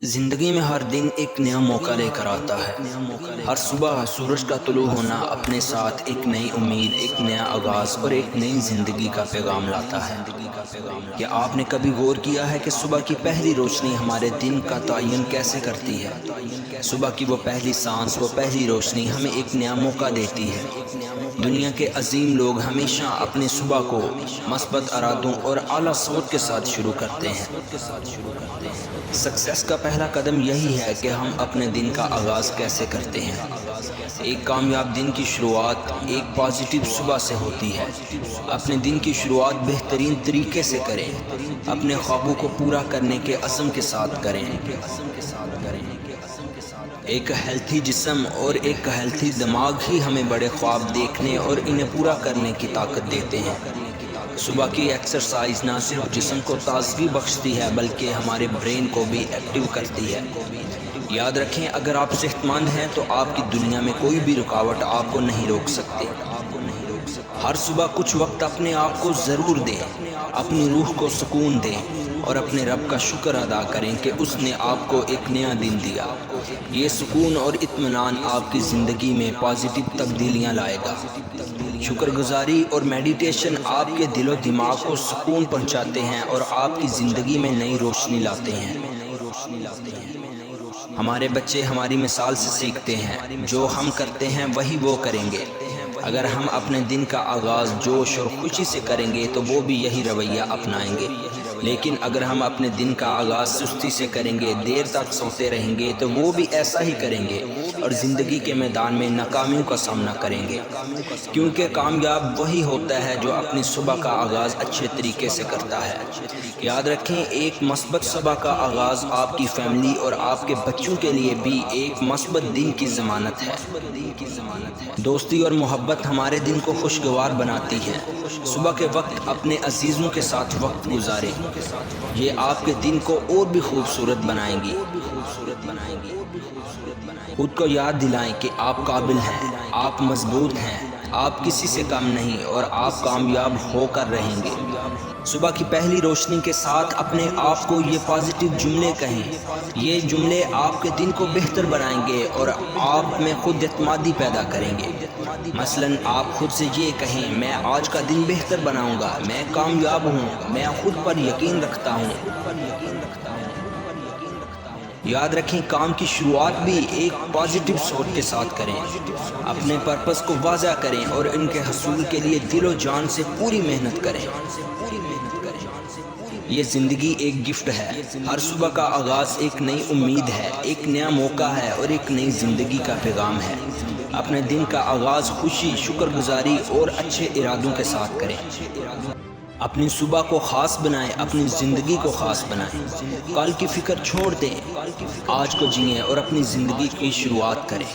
زندگی میں ہر دن ایک نیا موقع لے کر آتا ہے۔ ہر صبح سورج کا طلوع ہونا اپنے ساتھ ایک نئی امید، ایک نیا آغاز اور ایک نئی زندگی کا پیغام لاتا ہے۔ کیا آپ نے کبھی غور کیا ہے کہ صبح کی پہلی روشنی ہمارے دن کا تعین کیسے کرتی ہے؟ صبح کی وہ پہلی سانس، وہ پہلی روشنی ہمیں ایک نیا موقع دیتی ہے۔ دنیا کے عظیم لوگ ہمیشہ اپنے صبح کو مثبت ارادوں اور اعلیٰ سوچ کے ساتھ شروع کرتے ہیں۔ سکسیس کا پہلا قدم یہی ہے کہ ہم اپنے دن کا آغاز کیسے کرتے ہیں۔ ایک کامیاب دن کی شروعات ایک پازیٹیو صبح سے ہوتی ہے۔ اپنے دن کی شروعات بہترین طریقے سے کریں، اپنے خوابوں کو پورا کرنے کے عزم کے ساتھ کریں۔ ایک ہیلتھی جسم اور ایک ہیلتھی دماغ ہی ہمیں بڑے خواب دیکھنے اور انہیں پورا کرنے کی طاقت دیتے ہیں۔ صبح کی ایکسرسائز نہ صرف جسم کو تازگی بخشتی ہے بلکہ ہمارے برین کو بھی ایکٹیو کرتی ہے۔ یاد رکھیں، اگر آپ صحت مند ہیں تو آپ کی دنیا میں کوئی بھی رکاوٹ آپ کو نہیں روک سکتی۔ ہر صبح کچھ وقت اپنے آپ کو ضرور دیں، اپنی روح کو سکون دیں اور اپنے رب کا شکر ادا کریں کہ اس نے آپ کو ایک نیا دن دیا۔ یہ سکون اور اطمینان آپ کی زندگی میں پازیٹیو تبدیلیاں لائے گا۔ شکر گزاری اور میڈیٹیشن آپ کے دل و دماغ کو سکون پہنچاتے ہیں اور آپ کی زندگی میں نئی روشنی لاتے ہیں۔ ہمارے بچے ہماری مثال سے سیکھتے ہیں، جو ہم کرتے ہیں وہی وہ کریں گے۔ اگر ہم اپنے دن کا آغاز جوش اور خوشی سے کریں گے تو وہ بھی یہی رویہ اپنائیں گے، لیکن اگر ہم اپنے دن کا آغاز سستی سے کریں گے، دیر تک سوتے رہیں گے تو وہ بھی ایسا ہی کریں گے اور زندگی کے میدان میں ناکامیوں کا سامنا کریں گے، کیونکہ کامیاب وہی ہوتا ہے جو اپنی صبح کا آغاز اچھے طریقے سے کرتا ہے۔ یاد رکھیں، ایک مثبت صبح کا آغاز آپ کی فیملی اور آپ کے بچوں کے لیے بھی ایک مثبت دن کی ضمانت ہے۔ دوستی اور محبت ہمارے دن کو خوشگوار بناتی ہے۔ صبح کے وقت اپنے عزیزوں کے ساتھ وقت گزاریں، یہ آپ کے دن کو اور بھی خوبصورت بنائیں گی۔ خود کو یاد دلائیں کہ آپ قابل ہیں، آپ مضبوط ہیں، آپ کسی سے کم نہیں اور آپ کامیاب ہو کر رہیں گے۔ صبح کی پہلی روشنی کے ساتھ اپنے آپ کو یہ پازیٹیو جملے کہیں۔ یہ جملے آپ کے دن کو بہتر بنائیں گے اور آپ میں خود اعتمادی پیدا کریں گے۔ مثلاً آپ خود سے یہ کہیں، میں آج کا دن بہتر بناؤں گا، میں کامیاب ہوں، میں خود پر یقین رکھتا ہوں۔ یاد رکھیں، کام کی شروعات بھی ایک پازیٹیو سوچ کے ساتھ کریں۔ اپنے پرپس کو واضح کریں اور ان کے حصول کے لیے دل و جان سے پوری محنت کریں۔ یہ زندگی ایک گفٹ ہے۔ ہر صبح کا آغاز ایک نئی امید ہے، ایک نیا موقع ہے اور ایک نئی زندگی کا پیغام ہے۔ اپنے دن کا آغاز خوشی، شکر گزاری اور اچھے ارادوں کے ساتھ کریں۔ اپنی صبح کو خاص بنائیں، اپنی زندگی کو خاص بنائیں۔ کل کی فکر چھوڑ دیں، آج کو جئیں اور اپنی زندگی کی شروعات کریں۔